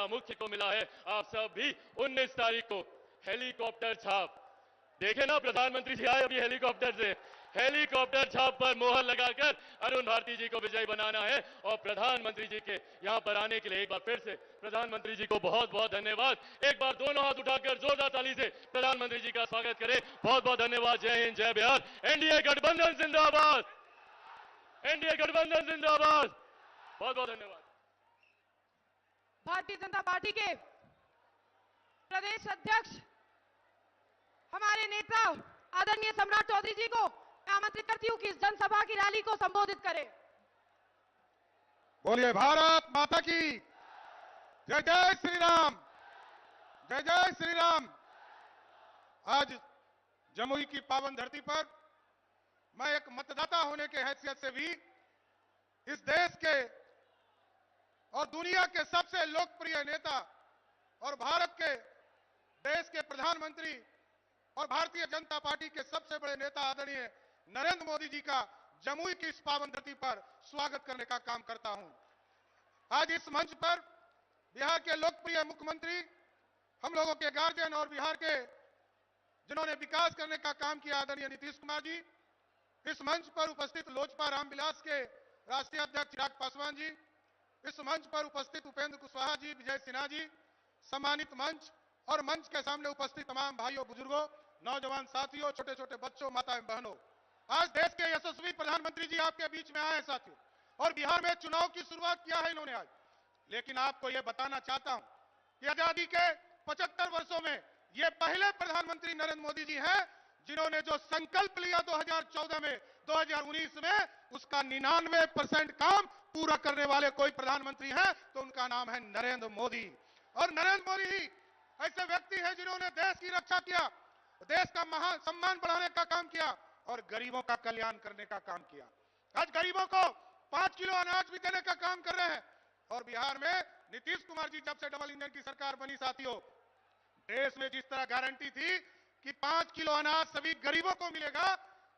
जितना मुख्य को मिला है, आप सब भी 19 तारीख को हेलीकॉप्टर छाप देखे ना। प्रधानमंत्री जी आए अभी हेलीकॉप्टर से, हेलीकॉप्टर छाप पर मोहर लगाकर अरुण भारती जी को विजयी बनाना है। और प्रधानमंत्री जी के यहां पर आने के लिए एक बार फिर से प्रधानमंत्री जी को बहुत बहुत धन्यवाद। एक बार दोनों हाथ उठाकर जोरदार ताली से प्रधानमंत्री जी का स्वागत करें। बहुत बहुत धन्यवाद। जय हिंद, जय बिहार। एनडीए गठबंधन जिंदाबाद, एनडीए गठबंधन जिंदाबाद। बहुत बहुत धन्यवाद। भारतीय जनता पार्टी के प्रदेश अध्यक्ष हमारे नेता आदरणीय सम्राट चौधरी जी को मैं आमंत्रित करती हूं कि इस जनसभा की रैली को संबोधित करें। बोलिए भारत माता की जय। जय श्री राम, जय जय श्री राम। आज जमुई की पावन धरती पर मैं एक मतदाता होने के हैसियत से भी इस देश के और दुनिया के सबसे लोकप्रिय नेता और भारत के देश के प्रधानमंत्री और भारतीय जनता पार्टी के सबसे बड़े नेता आदरणीय नरेंद्र मोदी जी का जमुई की इस पावन धरती पर स्वागत करने का काम करता हूं। आज इस मंच पर बिहार के लोकप्रिय मुख्यमंत्री, हम लोगों के गार्जियन और बिहार के जिन्होंने विकास करने का काम किया आदरणीय नीतीश कुमार जी, इस मंच पर उपस्थित लोजपा रामविलास के राष्ट्रीय अध्यक्ष चिराग पासवान जी, इस मंच पर उपस्थित उपेंद्र कुशवाहा जी, विजय सिन्हा जी, सम्मानित मंच और मंच के सामने उपस्थित तमाम भाइयों, बुजुर्गों, नौजवान साथियों, छोटे छोटे बच्चों, माताएं, बहनों, आज देश के यशस्वी प्रधानमंत्री जी आपके बीच में आए हैं साथियों, और बिहार में चुनाव की शुरुआत किया है इन्होंने आज। लेकिन आपको यह बताना चाहता हूं कि आजादी के 75 वर्षों में ये पहले प्रधानमंत्री नरेंद्र मोदी जी हैं जिन्होंने जो संकल्प लिया 2014 में, 2019 में, उसका 99% काम पूरा करने वाले कोई प्रधानमंत्री हैं तो उनका नाम है नरेंद्र मोदी। और नरेंद्र मोदी ही ऐसे व्यक्ति हैं जिन्होंने देश की रक्षा किया, देश का महान सम्मान बढ़ाने का काम किया और गरीबों का कल्याण करने का काम किया। आज गरीबों को 5 किलो अनाज भी देने का काम कर रहे हैं। और बिहार में नीतीश कुमार जी जब से डबल इंजन की सरकार बनी साथियों, देश में जिस तरह गारंटी थी कि 5 किलो अनाज सभी गरीबों को मिलेगा,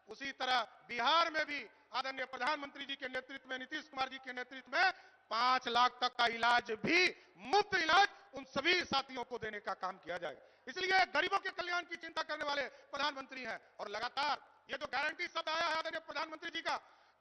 उसी तरह बिहार में भी आदरणीय प्रधानमंत्री जी के नेतृत्व में, नीतीश कुमार जी के नेतृत्व में 5 लाख तक का इलाज भी, मुफ्त इलाज उन सभी साथियों को देने का काम किया जाए। इसलिए गरीबों के कल्याण की चिंता करने वाले प्रधानमंत्री हैं। और लगातार ये जो गारंटी शब्द आया है आदरणीय प्रधानमंत्री जी का,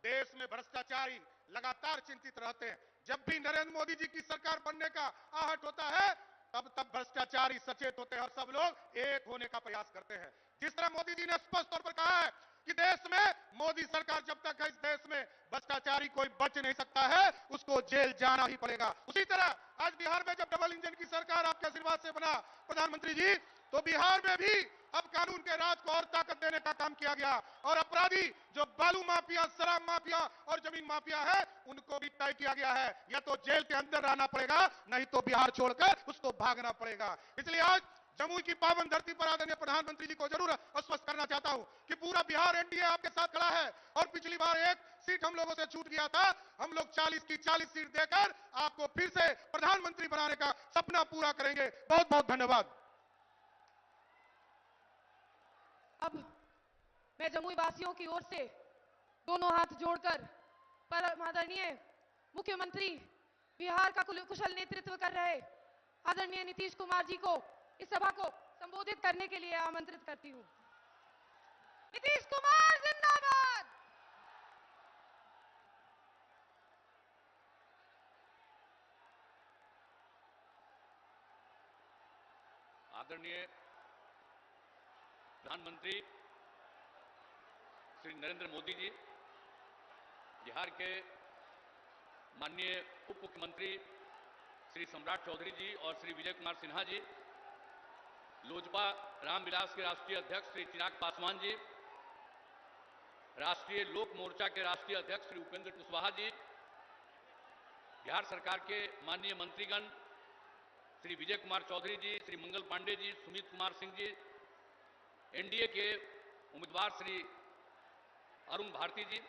देश में भ्रष्टाचारी लगातार चिंतित रहते हैं। जब भी नरेंद्र मोदी जी की सरकार बनने का आहट होता है तब भ्रष्टाचारी सचेत होते हैं और सब लोग एक होने का प्रयास करते हैं। जिस तरह मोदी जी ने स्पष्ट तौर पर कहा है कि देश में मोदी सरकार जब तक है, इस देश में भ्रष्टाचारी कोई बच नहीं सकता है, उसको जेल जाना ही पड़ेगा। उसी तरह आज बिहार में जब डबल इंजन की सरकार आपके आशीर्वाद से बना प्रधानमंत्री जी, तो बिहार में भी अब कानून के राज को और ताकत देने का काम किया गया और अपराधी जो बालू माफिया, शराब माफिया और जमीन माफिया है, उनको भी तय किया गया है या तो जेल के अंदर रहना पड़ेगा, नहीं तो बिहार छोड़कर उसको भागना पड़ेगा। इसलिए आज जमुई की पावन धरती पर आदरणीय प्रधानमंत्री जी को जरूर आश्वस्त करना चाहता हूं कि पूरा बिहार एनडीए आपके साथ खड़ा है। और पिछली बार एक सीट हम लोगों से छूट गया था, हम लोग 40 की 40 सीट देकर आपको फिर से प्रधानमंत्री बनाने का सपना पूरा करेंगे। बहुत बहुत धन्यवाद। अब मैं जमुई वासियों की ओर से दोनों हाथ जोड़कर परम आदरणीय मुख्यमंत्री, बिहार का कुशल नेतृत्व कर रहे आदरणीय नीतीश कुमार जी को इस सभा को संबोधित करने के लिए आमंत्रित करती हूं। नीतीश कुमार जिंदाबाद। आदरणीय प्रधानमंत्री श्री नरेंद्र मोदी जी, बिहार के माननीय उप मुख्यमंत्री श्री सम्राट चौधरी जी और श्री विजय कुमार सिन्हा जी, लोजपा रामविलास के राष्ट्रीय अध्यक्ष श्री चिराग पासवान जी, राष्ट्रीय लोक मोर्चा के राष्ट्रीय अध्यक्ष श्री उपेंद्र कुशवाहा जी, बिहार सरकार के माननीय मंत्रीगण श्री विजय कुमार चौधरी जी, श्री मंगल पांडे जी, सुमित कुमार सिंह जी, एनडीए के उम्मीदवार श्री अरुण भारती जी,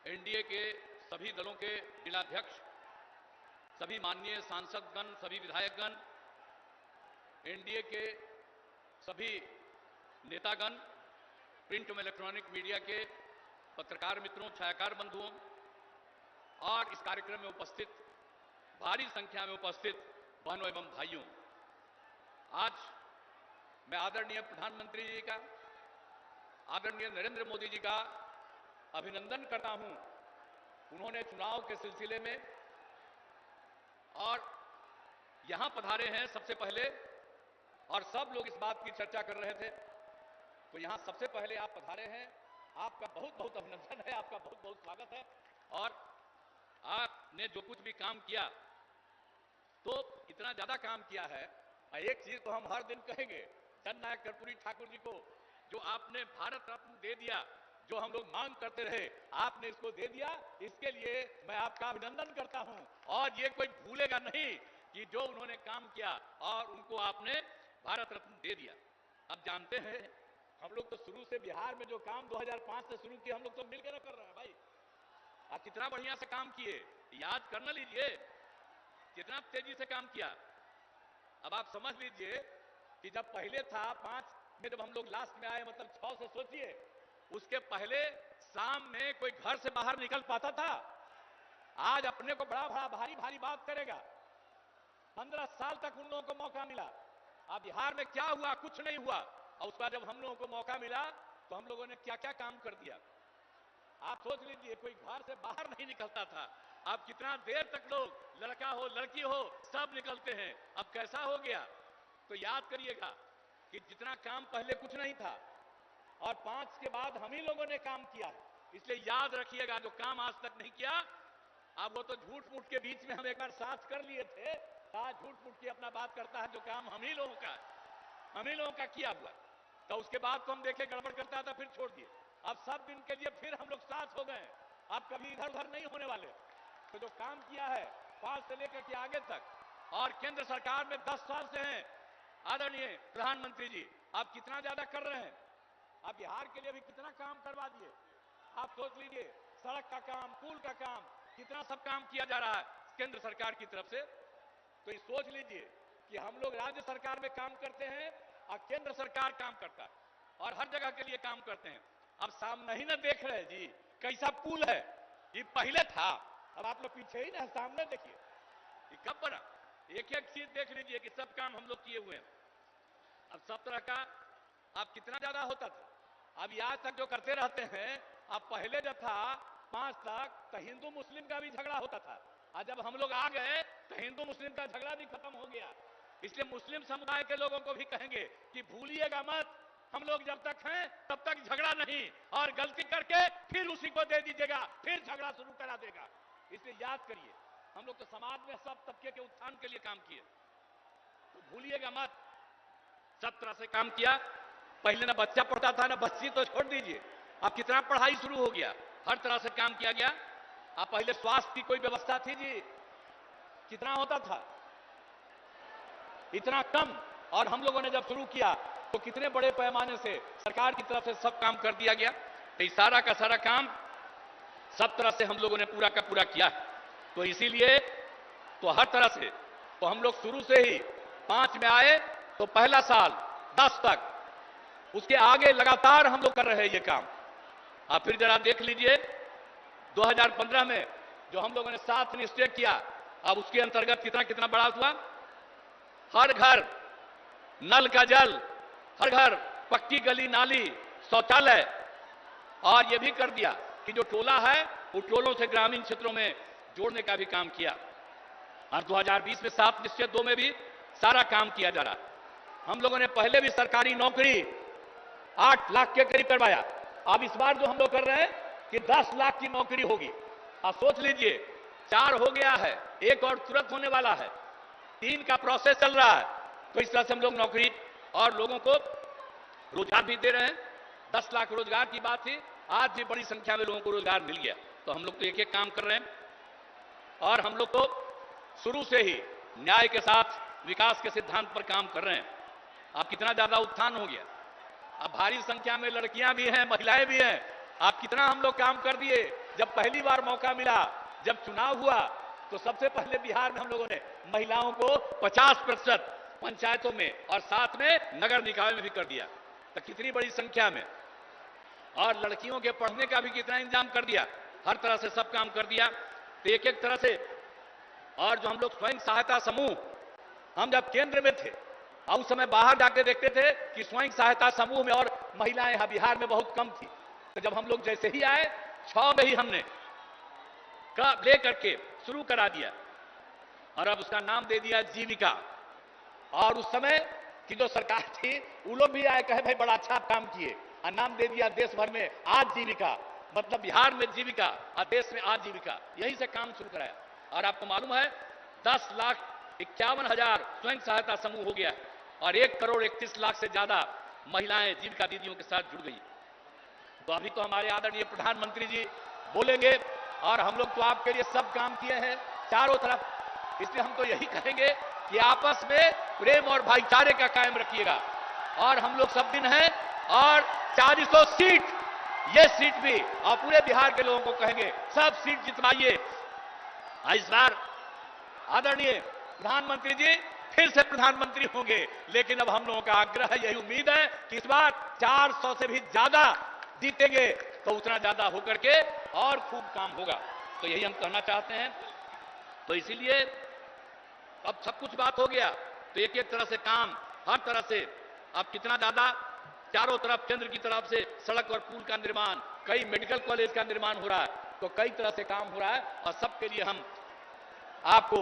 एनडीए के सभी दलों के जिलाध्यक्ष, सभी माननीय सांसदगण, सभी विधायकगण, एनडीए के सभी नेतागण, प्रिंट एवं इलेक्ट्रॉनिक मीडिया के पत्रकार मित्रों, छायाकार बंधुओं और इस कार्यक्रम में उपस्थित भारी संख्या में उपस्थित बहनों एवं भाइयों, आज मैं आदरणीय प्रधानमंत्री जी का, आदरणीय नरेंद्र मोदी जी का अभिनंदन करता हूं। उन्होंने चुनाव के सिलसिले में और यहां पधारे हैं सबसे पहले, और सब लोग इस बात की चर्चा कर रहे थे, तो यहां सबसे पहले आप पधारे हैं। आपका बहुत बहुत अभिनंदन है, आपका बहुत बहुत स्वागत है। और आपने जो कुछ भी काम किया, तो इतना ज्यादा काम किया है। एक चीज तो हम हर दिन कहेंगे, जननायक कर्पूरी ठाकुर जी को, जो आपने भारत रत्न दे दिया, जो हम लोग मांग करते रहे, आपने इसको दे दिया। इसके लिए मैं आपका अभिनंदन करता हूं। और ये कोई भूलेगा नहीं कि जो उन्होंने काम किया और उनको आपने भारत रत्न दे दिया। अब जानते हैं हम लोग तो शुरू से बिहार में जो काम 2005 से शुरू किया, हम लोग तो मिलकर कर रहे हैं भाई। आप कितना बढ़िया से काम किए, याद करना लीजिए कितना तेजी से काम किया। अब आप समझ लीजिए कि जब पहले था 5 में, जब हम लोग लास्ट में आए, मतलब 6 से सोचिए, उसके पहले शाम में कोई घर से बाहर निकल पाता था? आज अपने को बड़ा बड़ा भारी भारी बात करेगा। 15 साल तक उन लोगों को मौका मिला। अब बिहार में क्या हुआ? कुछ नहीं हुआ। और उसके बाद जब हम लोगों को मौका मिला तो हम लोगों ने क्या क्या काम कर दिया। आप सोच लीजिए, कोई घर से बाहर नहीं निकलता था। अब कितना देर तक लोग, लड़का हो लड़की हो, सब निकलते हैं। अब कैसा हो गया? तो याद करिएगा कि जितना काम पहले कुछ नहीं था, और 5 के बाद हम ही लोगों ने काम किया है। इसलिए याद रखिएगा, जो काम आज तक नहीं किया, अब वो तो झूठ मूठ के बीच में हम एक बार साथ कर लिए थे, आज झूठ मूठ की अपना बात करता है। जो काम हम ही लोगों का, हम ही लोगों का किया हुआ, तो उसके बाद तो हम देखे गड़बड़ करता था, फिर छोड़ दिए। अब सब दिन के लिए फिर हम लोग साथ हो गए। अब कभी इधर उधर नहीं होने वाले। तो जो काम किया है 5 से लेकर के आगे तक, और केंद्र सरकार में 10 साल से हैं आदरणीय प्रधानमंत्री जी, आप कितना ज्यादा कर रहे हैं। आप बिहार के लिए भी कितना काम करवा दिए। आप सोच लीजिए, सड़क का काम, पुल का काम, कितना सब काम किया जा रहा है केंद्र सरकार की तरफ से। तो ये सोच लीजिए कि हम लोग राज्य सरकार में काम करते हैं और केंद्र सरकार काम करता है, और हर जगह के लिए काम करते हैं। अब सामने ही ना देख रहे जी कैसा पुल है, ये पहले था। अब आप लोग पीछे ही ना, सामने देखिए ये कब बना। एक एक चीज देख लीजिए कि सब काम हम लोग किए हुए हैं। अब सब तरह का अब कितना ज्यादा होता था। अब आज तक जो करते रहते हैं, अब पहले जब था 5 तक, तो हिंदू मुस्लिम का भी झगड़ा होता था। और जब हम लोग आ गए तो हिंदू मुस्लिम का झगड़ा भी खत्म हो गया। इसलिए मुस्लिम समुदाय के लोगों को भी कहेंगे कि भूलिएगा मत, हम लोग जब तक हैं तब तक झगड़ा नहीं, और गलती करके फिर उसी को दे दीजिएगा, फिर झगड़ा शुरू करा देगा। इसलिए याद करिए, हम लोग तो समाज में सब तबके के उत्थान के लिए काम किए, तो भूलिएगा मत। सब तरह से काम किया। पहले ना बच्चा पढ़ता था, ना बच्ची, तो छोड़ दीजिए, अब कितना पढ़ाई शुरू हो गया, हर तरह से काम किया गया। अब पहले स्वास्थ्य की कोई व्यवस्था थी जी? कितना होता था? इतना कम। और हम लोगों ने जब शुरू किया तो कितने बड़े पैमाने से सरकार की तरफ से सब काम कर दिया गया। तो इस सारा का सारा काम सब तरह से हम लोगों ने पूरा का पूरा किया। तो इसीलिए तो हर तरह से तो हम लोग शुरू से ही 5 में आए तो पहला साल 10 तक, उसके आगे लगातार हम लोग कर रहे हैं ये काम। आप फिर जरा देख लीजिए 2015 में जो हम लोगों ने 7 निश्चय किया, अब उसके अंतर्गत कितना कितना बड़ा हुआ। हर घर नल का जल, हर घर पक्की गली नाली शौचालय, और यह भी कर दिया कि जो टोला है वो टोलों से ग्रामीण क्षेत्रों में जोड़ने का भी काम किया। और 2020 में 7 निश्चय 2 में भी सारा काम किया जा रहा है। हम लोगों ने पहले भी सरकारी नौकरी 8 लाख के करीब करवाया। अब इस बार जो हम लोग कर रहे हैं कि 10 लाख की नौकरी होगी। आप सोच लीजिए, 4 हो गया है, 1 और तुरंत होने वाला है, 3 का प्रोसेस चल रहा है। तो इस तरह से हम लोग नौकरी और लोगों को रोजगार भी दे रहे हैं। 10 लाख रोजगार की बात थी, आज भी बड़ी संख्या में लोगों को रोजगार मिल गया। तो हम लोग तो एक एक काम कर रहे हैं, और हम लोग तो शुरू से ही न्याय के साथ विकास के सिद्धांत पर काम कर रहे हैं। अब कितना ज्यादा उत्थान हो गया। अब भारी संख्या में लड़कियां भी हैं, महिलाएं भी हैं। आप कितना हम लोग काम कर दिए। जब पहली बार मौका मिला, जब चुनाव हुआ, तो सबसे पहले बिहार में हम लोगों ने महिलाओं को 50% पंचायतों में और साथ में नगर निकाय में भी कर दिया। तो कितनी बड़ी संख्या में। और लड़कियों के पढ़ने का भी कितना इंतजाम कर दिया, हर तरह से सब काम कर दिया। तो एक एक तरह से और जो हम लोग स्वयं सहायता समूह, हम जब केंद्र में थे और उस समय बाहर जाके देखते थे कि स्वयं सहायता समूह में और महिलाएं यहां बिहार में बहुत कम थी। तो जब हम लोग जैसे ही आए 6 में ही हमने ले करके शुरू करा दिया और अब उसका नाम दे दिया जीविका। और उस समय की जो सरकार थी वो लोग भी आए, कहे भाई बड़ा अच्छा काम किए, और नाम दे दिया देश भर में आजीविका, मतलब बिहार में जीविका और देश में आजीविका। यही से काम शुरू कराया। और आपको मालूम है 10,51,000 स्वयं सहायता समूह हो गया और 1,31,00,000 से ज्यादा महिलाएं जीविका दीदियों के साथ जुड़ गई। तो अभी तो हमारे आदरणीय प्रधानमंत्री जी बोलेंगे और हम लोग तो आपके लिए सब काम किए हैं चारों तरफ। इसलिए हम तो यही कहेंगे कि आपस में प्रेम और भाईचारे का कायम रखिएगा। और हम लोग सब दिन हैं और 400 सीट, ये सीट भी और पूरे बिहार के लोगों को कहेंगे सब सीट जितवाइए। इस बार आदरणीय प्रधानमंत्री जी फिर से प्रधानमंत्री होंगे, लेकिन अब हम लोगों का आग्रह है, यही उम्मीद है कि इस बार 400 से भी ज्यादा जीतेंगे तो उतना ज्यादा होकर के और खूब काम होगा। तो यही हम कहना चाहते हैं। तो इसीलिए अब सब कुछ बात हो गया तो एक एक तरह से काम हर तरह से अब कितना ज्यादा चारों तरफ केंद्र की तरफ से सड़क और पुल का निर्माण, कई मेडिकल कॉलेज का निर्माण हो रहा है, तो कई तरह से काम हो रहा है और सबके लिए हम आपको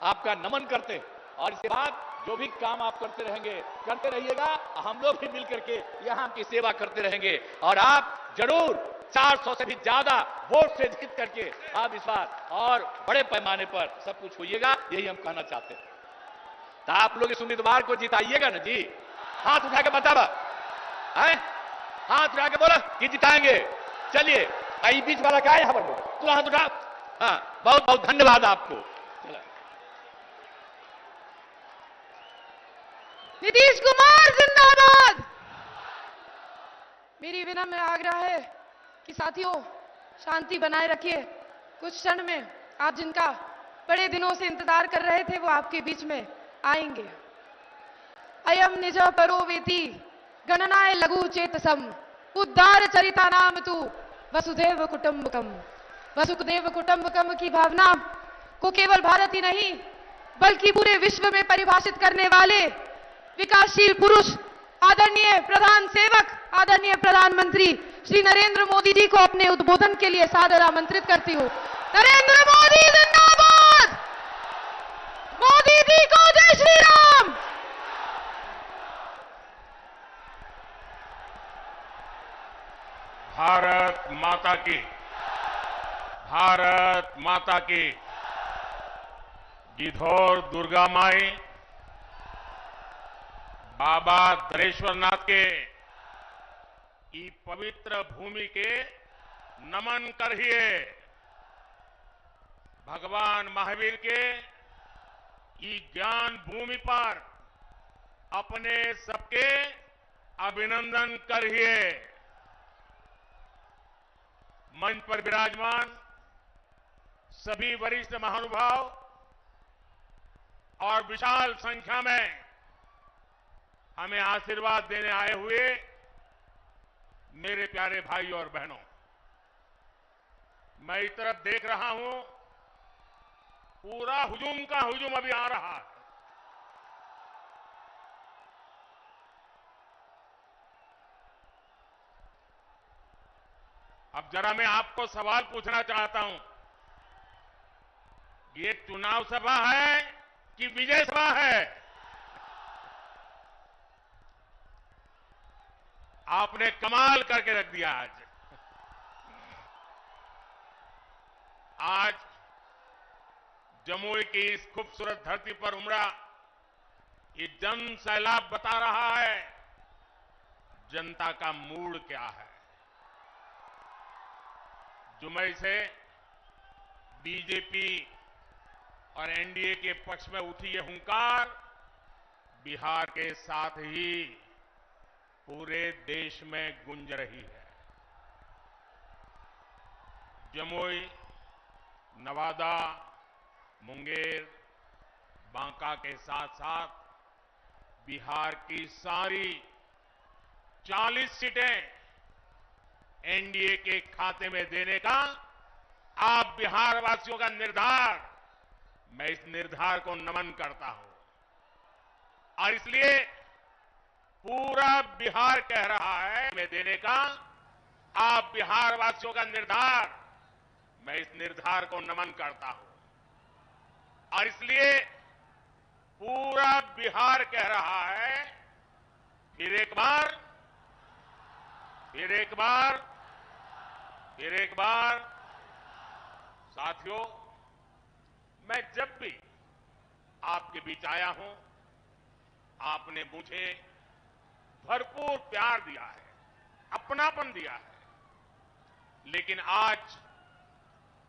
आपका नमन करते हैं। और इसके बाद जो भी काम आप करते रहेंगे, करते रहिएगा, हम लोग भी मिलकर के यहां की सेवा करते रहेंगे और आप जरूर 400 से भी ज्यादा वोट से जीत करके आप इस बार और बड़े पैमाने पर सब कुछ होइएगा, यही हम कहना चाहते हैं। तो आप लोग इस उम्मीदवार को जिताइएगा ना जी? हाथ उठा के बतावा, हाथ उठा के बोला कि जिताएंगे। चलिए बीच वाला क्या है यहां पर, तू हाथ उठा। हाँ, बहुत बहुत धन्यवाद आपको। नीतीश कुमार जिंदाबाद। मेरी विनम्र आग्रह है कि साथियों शांति बनाए रखिए। कुछ क्षण में आप जिनका बड़े दिनों से इंतजार कर रहे थे वो आपके बीच में आएंगे। अयम निज परो वेति गणनाय लघु चेतसम उद्धार चरिता नाम तू वसुधैव कुटुंबकम। वसुधैव कुटुंबकम की भावना को केवल भारत ही नहीं बल्कि पूरे विश्व में परिभाषित करने वाले विकासशील पुरुष आदरणीय प्रधान सेवक आदरणीय प्रधानमंत्री श्री नरेंद्र मोदी जी को अपने उद्बोधन के लिए सादर आमंत्रित करती हूं। नरेंद्र मोदी जिंदाबाद। मोदी जी को जय श्री राम। भारत माता की, भारत माता की। गिद्धौर दुर्गा माई बाबा दरेश्वरनाथ के ई पवित्र भूमि के नमन करिए। भगवान महावीर के ई ज्ञान भूमि पर अपने सबके अभिनंदन करिए। मंच पर विराजमान सभी वरिष्ठ महानुभाव और विशाल संख्या में हमें आशीर्वाद देने आए हुए मेरे प्यारे भाई और बहनों, मैं इस तरफ देख रहा हूं पूरा हुजूम का हुजूम अभी आ रहा है। अब जरा मैं आपको सवाल पूछना चाहता हूं, ये चुनाव सभा है कि विजय सभा है? आपने कमाल करके रख दिया। आज जमुई की इस खूबसूरत धरती पर उमड़ा ये जन सैलाब बता रहा है जनता का मूड क्या है। जुमई से बीजेपी और एनडीए के पक्ष में उठी ये हुंकार बिहार के साथ ही पूरे देश में गूंज रही है। जमुई, नवादा, मुंगेर, बांका के साथ साथ बिहार की सारी 40 सीटें एनडीए के खाते में देने का आप बिहार वासियों का निर्धार मैं इस निर्धार को नमन करता हूं और इसलिए पूरा बिहार कह रहा है मैं देने का आप बिहार वासियों का निर्धार, मैं इस निर्धार को नमन करता हूं और इसलिए पूरा बिहार कह रहा है फिर एक बार, फिर एक बार, फिर एक बार। साथियों, मैं जब भी आपके बीच आया हूं, आपने मुझे भरपूर प्यार दिया है, अपनापन दिया है, लेकिन आज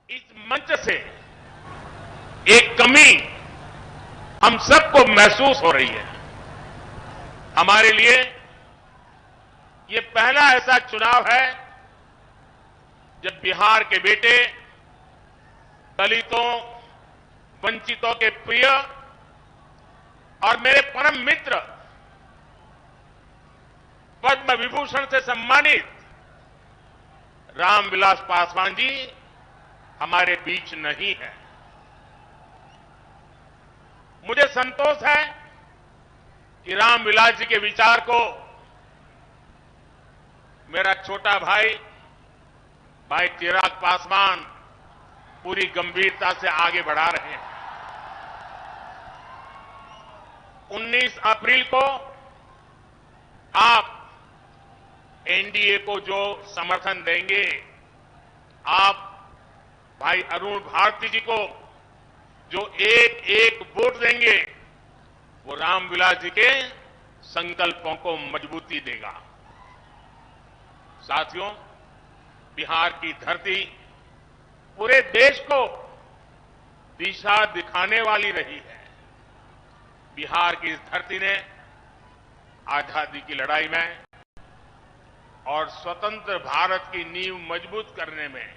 इस मंच से एक कमी हम सबको महसूस हो रही है। हमारे लिए ये पहला ऐसा चुनाव है जब बिहार के बेटे दलितों, वंचितों के प्रिय और मेरे परम मित्र पद्म विभूषण से सम्मानित रामविलास पासवान जी हमारे बीच नहीं है। मुझे संतोष है कि रामविलास जी के विचार को मेरा छोटा भाई चिराग पासवान पूरी गंभीरता से आगे बढ़ा रहे हैं। 19 अप्रैल को आप एनडीए को जो समर्थन देंगे, आप भाई अरुण भारती जी को जो एक एक वोट देंगे, वो रामविलास जी के संकल्पों को मजबूती देगा। साथियों, बिहार की धरती पूरे देश को दिशा दिखाने वाली रही है। बिहार की इस धरती ने आजादी की लड़ाई में और स्वतंत्र भारत की नींव मजबूत करने में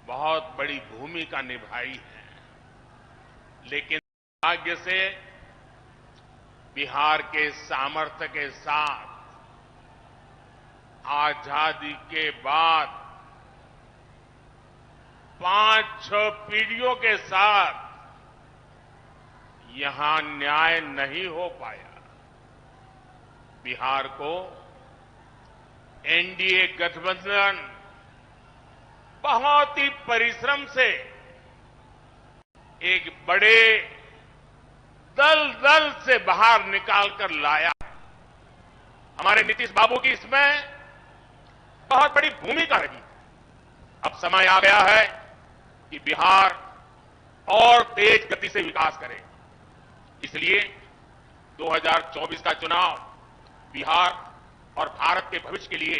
बहुत बड़ी भूमिका निभाई है। लेकिन भाग्य से बिहार के सामर्थ्य के साथ आजादी के बाद 5-6 पीढ़ियों के साथ यहां न्याय नहीं हो पाया। बिहार को एनडीए गठबंधन बहुत ही परिश्रम से एक बड़े दल से बाहर निकालकर लाया। हमारे नीतीश बाबू की इसमें बहुत बड़ी भूमिका रही। अब समय आ गया है कि बिहार और तेज गति से विकास करे। इसलिए 2024 का चुनाव बिहार और भारत के भविष्य के लिए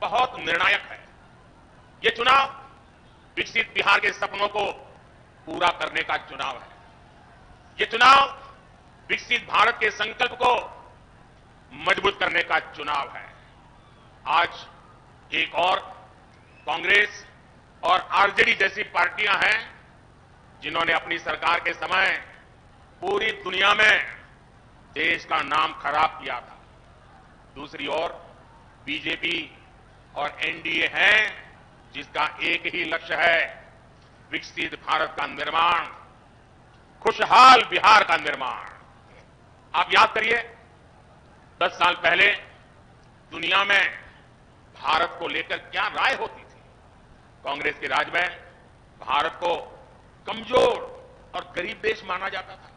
बहुत निर्णायक है। ये चुनाव विकसित बिहार के सपनों को पूरा करने का चुनाव है। ये चुनाव विकसित भारत के संकल्प को मजबूत करने का चुनाव है। आज एक और कांग्रेस और आरजेडी जैसी पार्टियां हैं जिन्होंने अपनी सरकार के समय पूरी दुनिया में देश का नाम खराब किया था। दूसरी ओर बीजेपी और एनडीए है जिसका एक ही लक्ष्य है, विकसित भारत का निर्माण, खुशहाल बिहार का निर्माण। आप याद करिए, 10 साल पहले दुनिया में भारत को लेकर क्या राय होती थी। कांग्रेस के राज में भारत को कमजोर और गरीब देश माना जाता था।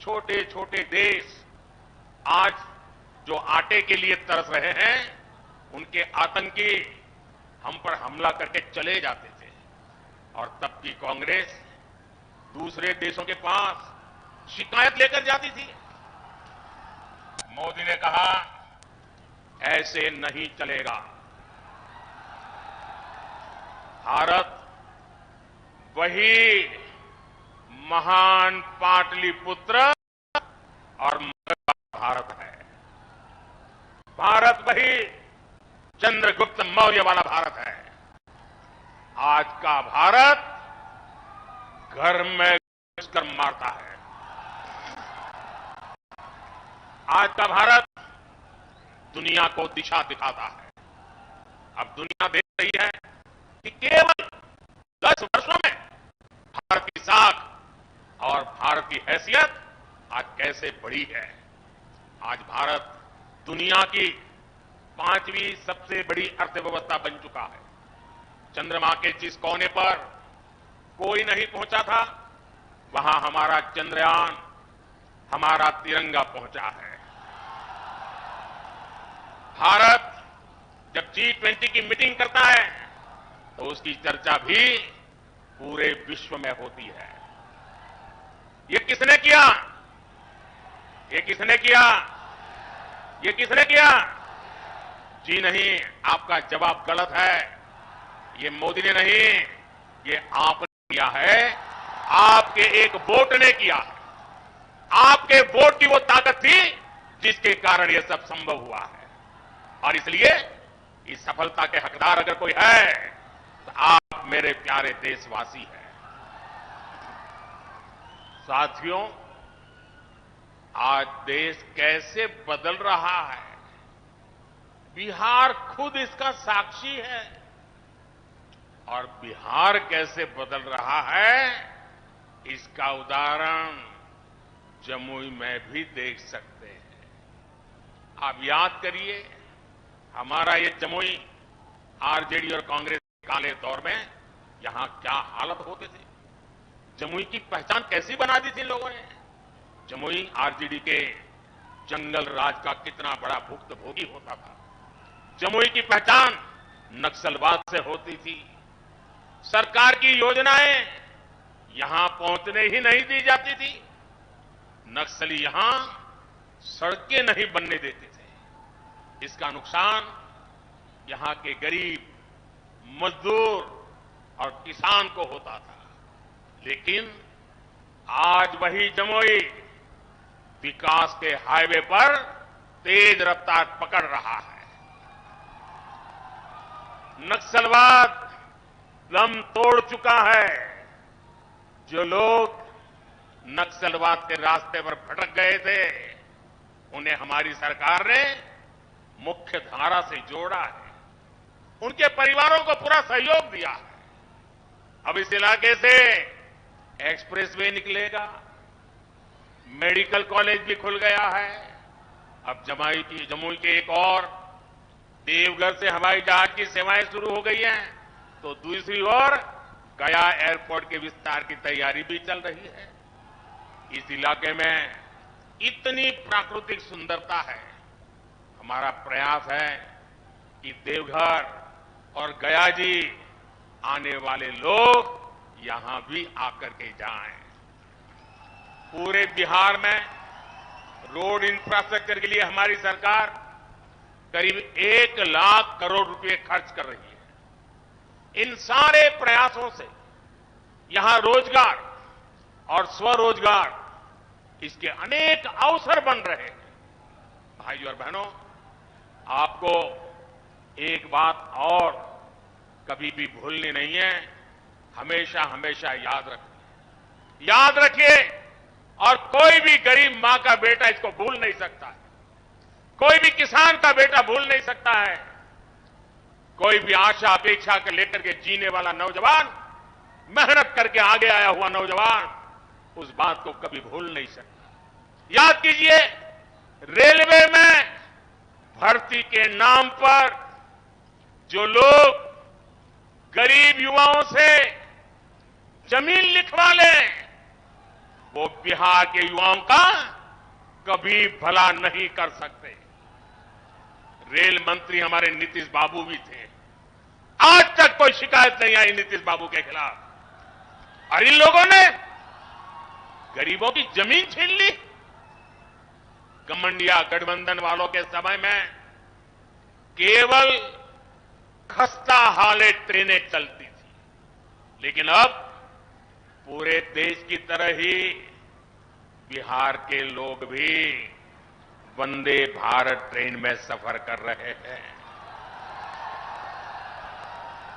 छोटे छोटे देश आज जो आटे के लिए तरस रहे हैं, उनके आतंकी हम पर हमला करके चले जाते थे। और तब की कांग्रेस दूसरे देशों के पास शिकायत लेकर जाती थी। मोदी ने कहा, ऐसे नहीं चलेगा। भारत वही महान पाटलिपुत्र और भारत है। भारत वही चंद्रगुप्त मौर्य वाला भारत है। आज का भारत घर में घुसकर मारता है। आज का भारत दुनिया को दिशा दिखाता है। अब दुनिया देख रही है कि केवल 10 वर्षों में भारत की साख और भारत की हैसियत आज कैसे बढ़ी है। आज भारत दुनिया की 5वीं सबसे बड़ी अर्थव्यवस्था बन चुका है। चंद्रमा के जिस कोने पर कोई नहीं पहुंचा था, वहां हमारा चंद्रयान, हमारा तिरंगा पहुंचा है। भारत जब G20 की मीटिंग करता है तो उसकी चर्चा भी पूरे विश्व में होती है। ये किसने किया? ये किसने किया? ये किसने किया? जी नहीं, आपका जवाब गलत है। ये मोदी ने नहीं, ये आपने किया है। आपके एक वोट ने किया है। आपके वोट की वो ताकत थी जिसके कारण ये सब संभव हुआ है। और इसलिए इस सफलता के हकदार अगर कोई है तो आप मेरे प्यारे देशवासी हैं। साथियों, आज देश कैसे बदल रहा है, बिहार खुद इसका साक्षी है। और बिहार कैसे बदल रहा है, इसका उदाहरण जमुई में भी देख सकते हैं। आप याद करिए, हमारा ये जमुई आरजेडी और कांग्रेस के काले दौर में यहां क्या हालत होते थे। जमुई की पहचान कैसी बना दी थी लोगों ने। जमुई आरजेडी के जंगल राज का कितना बड़ा भुक्तभोगी होता था। जमुई की पहचान नक्सलवाद से होती थी। सरकार की योजनाएं यहां पहुंचने ही नहीं दी जाती थी। नक्सली यहां सड़कें नहीं बनने देते थे। इसका नुकसान यहां के गरीब, मजदूर और किसान को होता था। लेकिन आज वही जमुई विकास के हाईवे पर तेज रफ्तार पकड़ रहा है। नक्सलवाद दम तोड़ चुका है। जो लोग नक्सलवाद के रास्ते पर भटक गए थे, उन्हें हमारी सरकार ने मुख्य धारा से जोड़ा है। उनके परिवारों को पूरा सहयोग दिया है। अब इस इलाके से एक्सप्रेसवे निकलेगा, मेडिकल कॉलेज भी खुल गया है। अब जमुई के एक और देवघर से हवाई जहाज की सेवाएं शुरू हो गई हैं, तो दूसरी ओर गया एयरपोर्ट के विस्तार की तैयारी भी चल रही है। इस इलाके में इतनी प्राकृतिक सुंदरता है। हमारा प्रयास है कि देवघर और गया जी आने वाले लोग यहां भी आकर के जाएं। पूरे बिहार में रोड इंफ्रास्ट्रक्चर के लिए हमारी सरकार करीब 1 लाख करोड़ रुपए खर्च कर रही है। इन सारे प्रयासों से यहां रोजगार और स्वरोजगार, इसके अनेक अवसर बन रहे हैं। भाइयों और बहनों, आपको एक बात और कभी भी भूलनी नहीं है, हमेशा हमेशा याद रखिए। और कोई भी गरीब मां का बेटा इसको भूल नहीं सकता है। कोई भी किसान का बेटा भूल नहीं सकता है। कोई भी आशा अपेक्षा के लेकर के जीने वाला नौजवान, मेहनत करके आगे आया हुआ नौजवान, उस बात को कभी भूल नहीं सकता। याद कीजिए, रेलवे में भर्ती के नाम पर जो लोग गरीब युवाओं से जमीन लिखवा लें, वो बिहार के युवाओं का कभी भला नहीं कर सकते। रेल मंत्री हमारे नीतीश बाबू भी थे। आज तक कोई शिकायत नहीं आई नीतीश बाबू के खिलाफ। और इन लोगों ने गरीबों की जमीन छीन ली। गठबंधन गठबंधन वालों के समय में केवल खस्ता हाले ट्रेनें चलती थी, लेकिन अब पूरे देश की तरह ही बिहार के लोग भी वंदे भारत ट्रेन में सफर कर रहे हैं।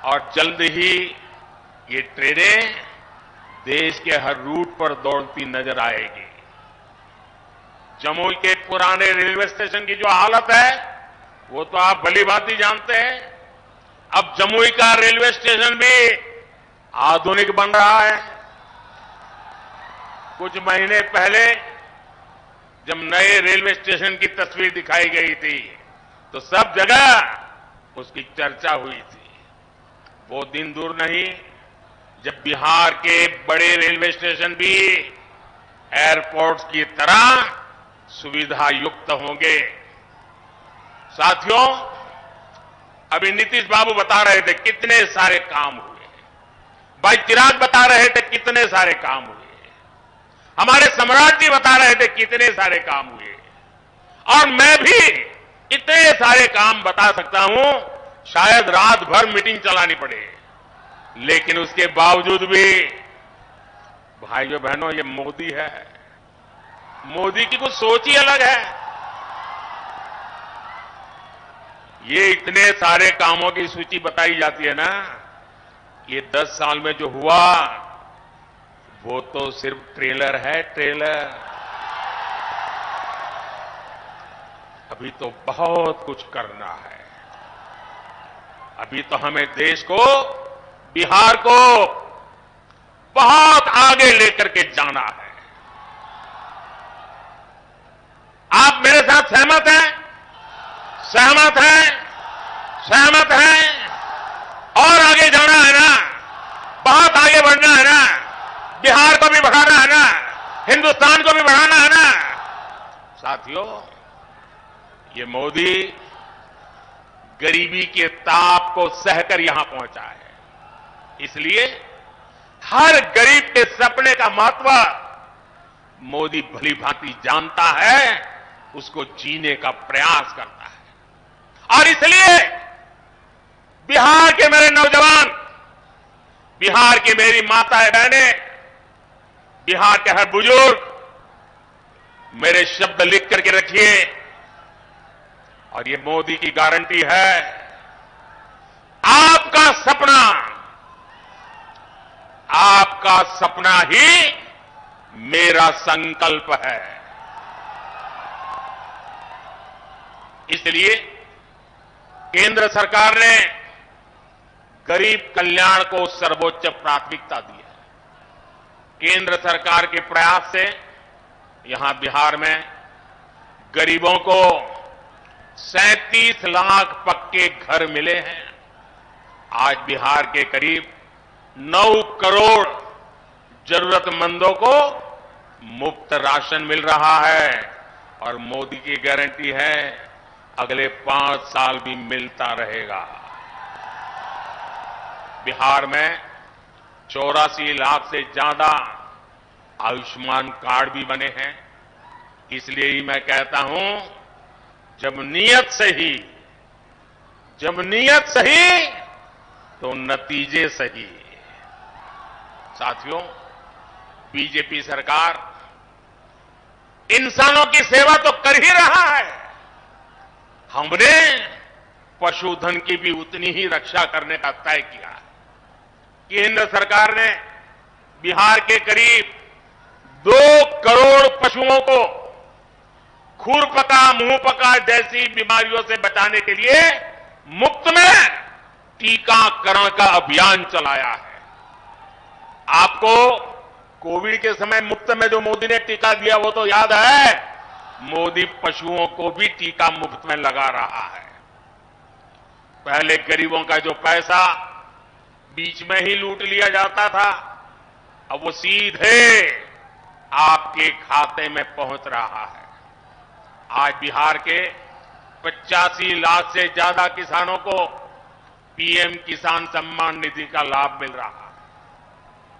और जल्द ही ये ट्रेनें देश के हर रूट पर दौड़ती नजर आएगी। जमुई के पुराने रेलवे स्टेशन की जो हालत है, वो तो आप भली भांति जानते हैं। अब जमुई का रेलवे स्टेशन भी आधुनिक बन रहा है। कुछ महीने पहले जब नए रेलवे स्टेशन की तस्वीर दिखाई गई थी तो सब जगह उसकी चर्चा हुई थी। वो दिन दूर नहीं जब बिहार के बड़े रेलवे स्टेशन भी एयरपोर्ट्स की तरह सुविधा युक्त होंगे। साथियों, अभी नीतीश बाबू बता रहे थे कितने सारे काम हुए, भाई चिराग बता रहे थे कितने सारे काम हुए, हमारे सम्राट जी बता रहे थे कितने सारे काम हुए, और मैं भी इतने सारे काम बता सकता हूं, शायद रात भर मीटिंग चलानी पड़े, लेकिन उसके बावजूद भी भाइयों बहनों ये मोदी है, मोदी की कुछ सोच ही अलग है। ये इतने सारे कामों की सूची बताई जाती है ना, ये 10 साल में जो हुआ वो तो सिर्फ ट्रेलर है, ट्रेलर। अभी तो बहुत कुछ करना है। अभी तो हमें देश को, बिहार को बहुत आगे लेकर के जाना है। आप मेरे साथ सहमत हैं? सहमत हैं? सहमत हैं? और आगे जाना है ना, बहुत आगे बढ़ना है ना, बिहार को भी बढ़ाना है ना, हिंदुस्तान को भी बढ़ाना है ना। साथियों, ये मोदी गरीबी के ताप को सहकर यहां पहुंचा है, इसलिए हर गरीब के सपने का महत्व मोदी भली भांति जानता है, उसको जीने का प्रयास करता है। और इसलिए बिहार के मेरे नौजवान, बिहार की मेरी माताएं बहनें, बिहार के हर बुजुर्ग मेरे शब्द लिख करके रखिए, और ये मोदी की गारंटी है, आपका सपना ही मेरा संकल्प है। इसलिए केंद्र सरकार ने गरीब कल्याण को सर्वोच्च प्राथमिकता दी है। केंद्र सरकार के प्रयास से यहां बिहार में गरीबों को 37 लाख पक्के घर मिले हैं। आज बिहार के करीब 9 करोड़ जरूरतमंदों को मुफ्त राशन मिल रहा है, और मोदी की गारंटी है अगले 5 साल भी मिलता रहेगा। बिहार में 84 लाख से ज्यादा आयुष्मान कार्ड भी बने हैं। इसलिए ही मैं कहता हूं, जब नीयत सही तो नतीजे सही। साथियों, बीजेपी सरकार इंसानों की सेवा तो कर ही रहा है, हमने पशुधन की भी उतनी ही रक्षा करने का तय किया है। केंद्र सरकार ने बिहार के करीब 2 करोड़ पशुओं को खुरपका, मुंहपका जैसी बीमारियों से बचाने के लिए मुफ्त में टीकाकरण का अभियान चलाया है। आपको कोविड के समय मुफ्त में जो मोदी ने टीका दिया वो तो याद है। मोदी पशुओं को भी टीका मुफ्त में लगा रहा है। पहले गरीबों का जो पैसा बीच में ही लूट लिया जाता था, अब वो सीधे आपके खाते में पहुंच रहा है। आज बिहार के 85 लाख से ज्यादा किसानों को पीएम किसान सम्मान निधि का लाभ मिल रहा है।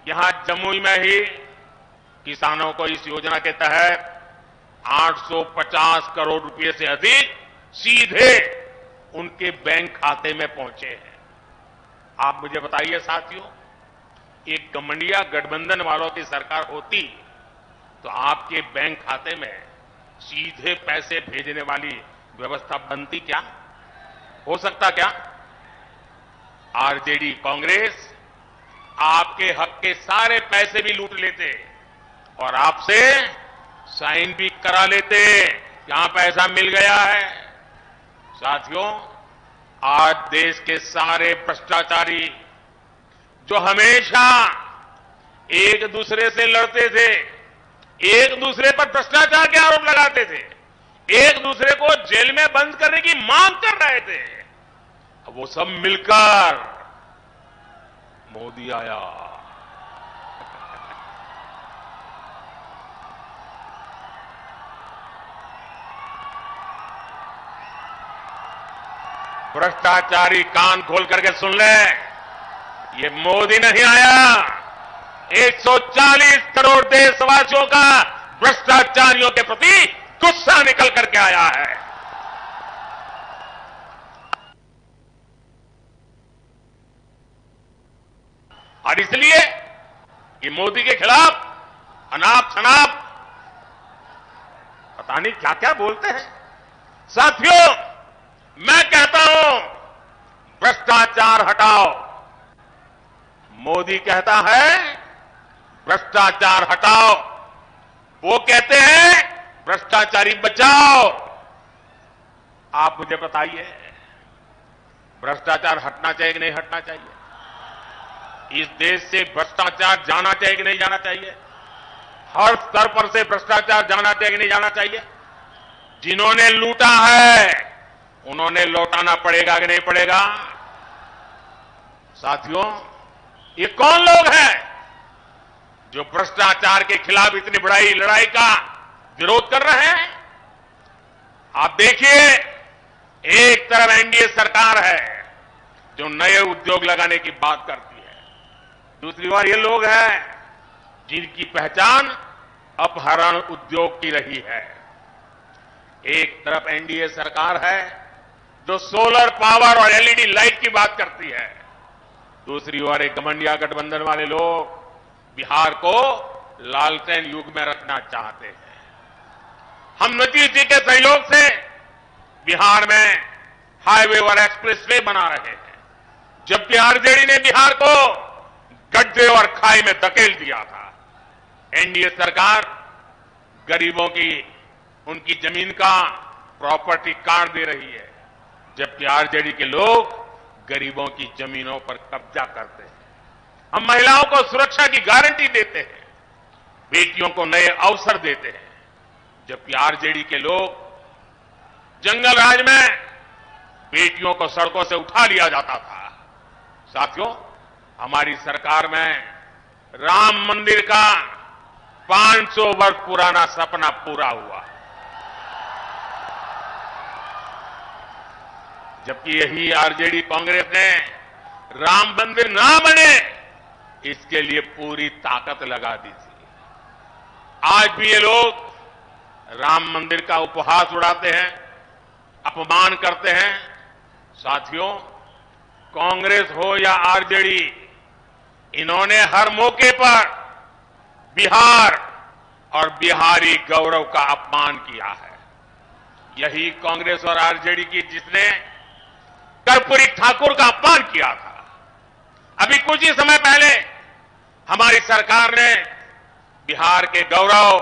यहां जमुई में ही किसानों को इस योजना के तहत 850 करोड़ रुपए से अधिक सीधे उनके बैंक खाते में पहुंचे हैं। आप मुझे बताइए साथियों, एक गठबंधन गठबंधन वालों की सरकार होती तो आपके बैंक खाते में सीधे पैसे भेजने वाली व्यवस्था बनती क्या? हो सकता क्या? आरजेडी कांग्रेस आपके हक के सारे पैसे भी लूट लेते और आपसे साइन भी करा लेते, यहां पैसा मिल गया है। साथियों, आज देश के सारे भ्रष्टाचारी जो हमेशा एक दूसरे से लड़ते थे, एक दूसरे पर भ्रष्टाचार के आरोप लगाते थे, एक दूसरे को जेल में बंद करने की मांग कर रहे थे। अब वो सब मिलकर मोदी आया। भ्रष्टाचारी कान खोल करके सुन ले, ये मोदी नहीं आया, 140 करोड़ देशवासियों का भ्रष्टाचारियों के प्रति गुस्सा निकल करके आया है। और इसलिए ये मोदी के खिलाफ अनाप शनाप पता नहीं क्या क्या बोलते हैं। साथियों, मैं कहता हूं भ्रष्टाचार हटाओ, मोदी कहता है भ्रष्टाचार हटाओ, वो कहते हैं भ्रष्टाचारी बचाओ। आप मुझे बताइए, भ्रष्टाचार हटना चाहिए कि नहीं हटना चाहिए? इस देश से भ्रष्टाचार जाना चाहिए कि नहीं जाना चाहिए? हर स्तर पर से भ्रष्टाचार जाना चाहिए कि नहीं जाना चाहिए? जिन्होंने लूटा है उन्होंने लौटाना पड़ेगा कि नहीं पड़ेगा? साथियों, ये कौन लोग हैं जो भ्रष्टाचार के खिलाफ इतनी बड़ी लड़ाई का विरोध कर रहे हैं? आप देखिए, एक तरफ एनडीए सरकार है जो नए उद्योग लगाने की बात करती है, दूसरी ओर ये लोग हैं जिनकी पहचान अपहरण उद्योग की रही है। एक तरफ एनडीए सरकार है जो सोलर पावर और एलईडी लाइट की बात करती है, दूसरी ओर एक घमंडिया गठबंधन वाले लोग बिहार को लालटेन युग में रखना चाहते हैं। हम नीतीश जी के सहयोग से बिहार में हाईवे और एक्सप्रेसवे बना रहे हैं, जबकि आरजेडी ने बिहार को गड्ढे और खाई में धकेल दिया था। एनडीए सरकार गरीबों की उनकी जमीन का प्रॉपर्टी कार्ड दे रही है, जबकि आरजेडी के लोग गरीबों की जमीनों पर कब्जा करते हैं। हम महिलाओं को सुरक्षा की गारंटी देते हैं, बेटियों को नए अवसर देते हैं, जबकि आरजेडी के लोग जंगल राज में बेटियों को सड़कों से उठा लिया जाता था। साथियों, हमारी सरकार में राम मंदिर का 500 वर्ष पुराना सपना पूरा हुआ, जबकि यही आरजेडी कांग्रेस ने राम मंदिर ना बने इसके लिए पूरी ताकत लगा दी थी। आज भी ये लोग राम मंदिर का उपहास उड़ाते हैं, अपमान करते हैं। साथियों, कांग्रेस हो या आरजेडी, इन्होंने हर मौके पर बिहार और बिहारी गौरव का अपमान किया है। यही कांग्रेस और आरजेडी की जिसने कर्पूरी ठाकुर का अपमान किया था। अभी कुछ ही समय पहले हमारी सरकार ने बिहार के गौरव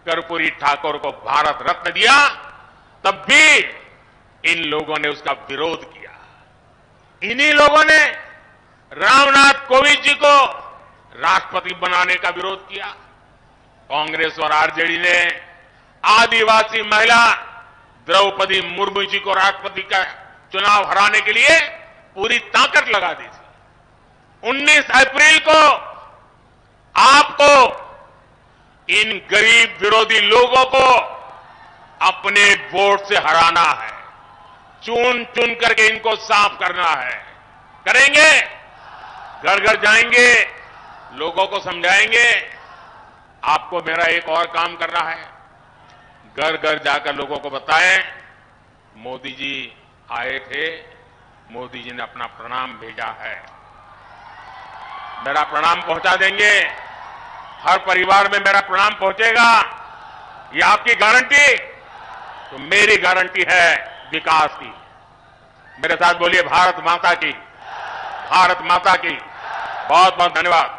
कर्पूरी ठाकुर को भारत रत्न दिया, तब भी इन लोगों ने उसका विरोध किया। इन्हीं लोगों ने रामनाथ कोविंद जी को राष्ट्रपति बनाने का विरोध किया। कांग्रेस और आरजेडी ने आदिवासी महिला द्रौपदी मुर्मू जी को राष्ट्रपति का चुनाव हराने के लिए पूरी ताकत लगा दी थी। 19 अप्रैल को आपको इन गरीब विरोधी लोगों को अपने वोट से हराना है, चुन चुन करके इनको साफ करना है। करेंगे, घर घर जाएंगे, लोगों को समझाएंगे। आपको मेरा एक और काम करना है, घर घर जाकर लोगों को बताएं मोदी जी आए थे, मोदी जी ने अपना प्रणाम भेजा है। मेरा प्रणाम पहुंचा देंगे, हर परिवार में मेरा प्रणाम पहुंचेगा। ये आपकी गारंटी? तो मेरी गारंटी है विकास की। मेरे साथ बोलिए भारत माता की, भारत माता की। बहुत बहुत धन्यवाद।